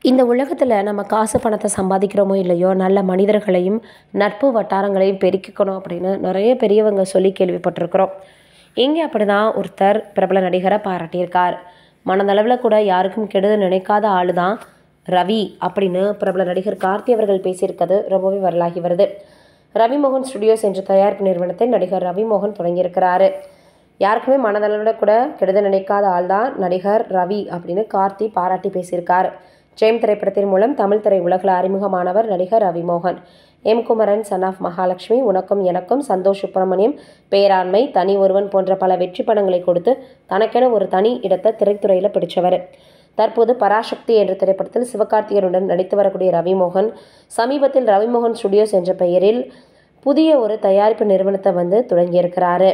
இந்த உலகத்தில் நம்ம காசு பணத்தை சம்பாதிக்கிறோமோ இல்லையோ, நல்ல மனிதர்களையும் நட்பு வட்டாரங்களையும் பெருக்கிக்கணும் அப்படின்னு நிறைய பெரியவங்க சொல்லி கேள்விப்பட்டிருக்கிறோம். இங்கே அப்படி தான் ஒருத்தர் பிரபல நடிகரை பாராட்டியிருக்கார். மனதளவில் கூட யாருக்கும் கெடுதல் நினைக்காத ஆளு தான் ரவி அப்படின்னு பிரபல நடிகர் கார்த்தி அவர்கள் பேசியிருக்கிறது ரொம்பவே வரலாகி வருது. ரவிமோகன் ஸ்டுடியோஸ் என்ற தயாரிப்பு நிறுவனத்தை நடிகர் ரவிமோகன் தொடங்கியிருக்கிறாரு. யாருக்குமே மனதளவில் கூட கெடுதல் நினைக்காத ஆள் தான் நடிகர் ரவி அப்படின்னு கார்த்தி பாராட்டி பேசியிருக்கார். ஜெயம் திரைப்படத்தின் மூலம் தமிழ் திரை உலகில் அறிமுகமானவர் நடிகர் Ravi Mohan. M Kumaran, son of Mahalakshmi, உனக்கும் எனக்கும், சந்தோஷ் சுப்பிரமணியம், பேராண்மை, தனி ஒருவன் போன்ற பல வெற்றி படங்களை கொடுத்து தனக்கென ஒரு தனி இடத்தை திரைத்துறையில் பிடிச்சவர். தற்போது பராசக்தி என்ற திரைப்படத்தில் சிவகார்த்திகேயனுடன் நடித்து வரக்கூடிய ரவிமோகன் சமீபத்தில் ரவிமோகன் ஸ்டுடியோஸ் என்ற பெயரில் புதிய ஒரு தயாரிப்பு நிறுவனத்தை தொடங்கியிருக்கிறாரு.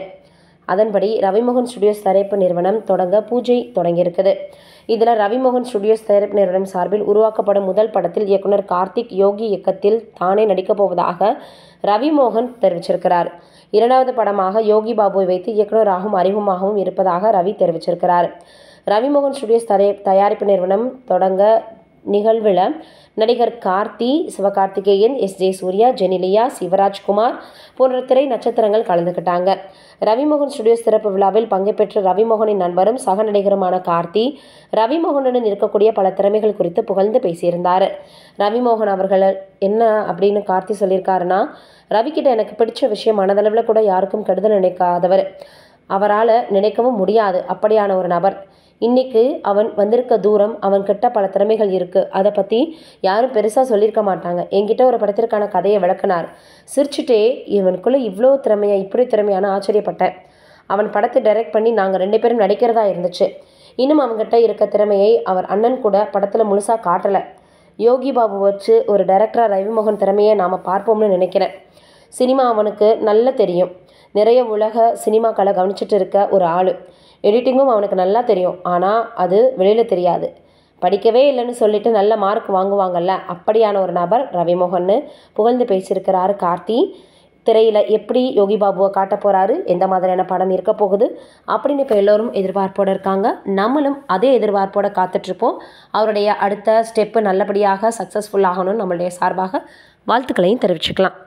அதன்படி ரவிமோகன் ஸ்டுடியோஸ் தயாரிப்பு நிறுவனம் தொடங்க பூஜை தொடங்கியிருக்குது. இதில் ரவிமோகன் ஸ்டுடியோஸ் தயாரிப்பு நிறுவனம் சார்பில் உருவாக்கப்படும் முதல் படத்தில் இயக்குனர் கார்த்திக் யோகி இயக்கத்தில் தானே நடிக்கப் போவதாக ரவிமோகன் தெரிவிச்சிருக்கிறார். இரண்டாவது படமாக யோகி பாபுவை வைத்து இயக்குனராகவும் அறிமுகமாகவும் இருப்பதாக ரவி தெரிவிச்சிருக்கிறார். ரவிமோகன் ஸ்டுடியோஸ் தயாரிப்பு நிறுவனம் தொடங்க நிகழ்வில் நடிகர் கார்த்தி, சிவகார்த்திகேயன், எஸ்.ஜே. சூர்யா, ஜெனிலியா, சிவராஜ்குமார் போன்ற திரை நட்சத்திரங்கள் கலந்துக்கிட்டாங்க. ரவிமோகன் ஸ்டுடியோஸ் திறப்பு விழாவில் பங்கு பெற்ற ரவிமோகனின் நண்பரும் சக நடிகருமான கார்த்தி ரவிமோகனுடன் இருக்கக்கூடிய பல திறமைகள் குறித்து புகழ்ந்து பேசியிருந்தார். ரவிமோகன் அவர்கள் என்ன அப்படின்னு கார்த்தி சொல்லியிருக்காருன்னா, ரவிக்கிட்ட எனக்கு பிடிச்ச விஷயம் மனதளவில் கூட யாருக்கும் கெடுதல் நினைக்காதவர், அவரால் நினைக்கவும் முடியாது அப்படியான ஒரு நபர். இன்றைக்கி அவன் வந்திருக்க தூரம், அவன்கிட்ட பல திறமைகள் இருக்குது, அதை பற்றி யாரும் பெருசாக சொல்லியிருக்க மாட்டாங்க. என்கிட்ட ஒரு படத்திற்கான கதையை விளக்குனார். சிரிச்சுட்டே இவனுக்குள்ளே இவ்வளோ திறமையா, இப்படி திறமையான ஆச்சரியப்பட்டேன். அவன் படத்தை டைரக்ட் பண்ணி நாங்கள் 2 பேரும் நடிக்கிறதா இருந்துச்சு. இன்னும் அவங்ககிட்ட இருக்க திறமையை அவர் அண்ணன் கூட படத்தில் முழுசாக காட்டலை. யோகி பாபு வச்சு ஒரு டைரக்டராக ரவிமோகன் திறமையை நாம் பார்ப்போம்னு நினைக்கிறேன். சினிமா அவனுக்கு நல்லா தெரியும். நிறைய உலக சினிமாக்களை கவனிச்சிட்டு இருக்க ஒரு ஆள். எடிட்டிங்கும் அவனுக்கு நல்லா தெரியும். ஆனால் அது வெளியில் தெரியாது. படிக்கவே இல்லைன்னு சொல்லிட்டு நல்ல மார்க் வாங்குவாங்கல்ல, அப்படியான ஒரு நபர் ரவிமோகன்னு புகழ்ந்து பேசியிருக்கிறாரு கார்த்தி. திரையில் எப்படி யோகி பாபுவை காட்ட போகிறாரு, எந்த மாதிரியான படம் இருக்க போகுது அப்படின்னு இப்போ எல்லோரும் எதிர்பார்ப்போடு இருக்காங்க. நம்மளும் அதே எதிர்பார்ப்போடு காத்துட்ருப்போம். அவருடைய அடுத்த ஸ்டெப்பு நல்லபடியாக சக்ஸஸ்ஃபுல் ஆகணும்னு நம்மளுடைய சார்பாக வாழ்த்துக்களையும் தெரிவிச்சுக்கலாம்.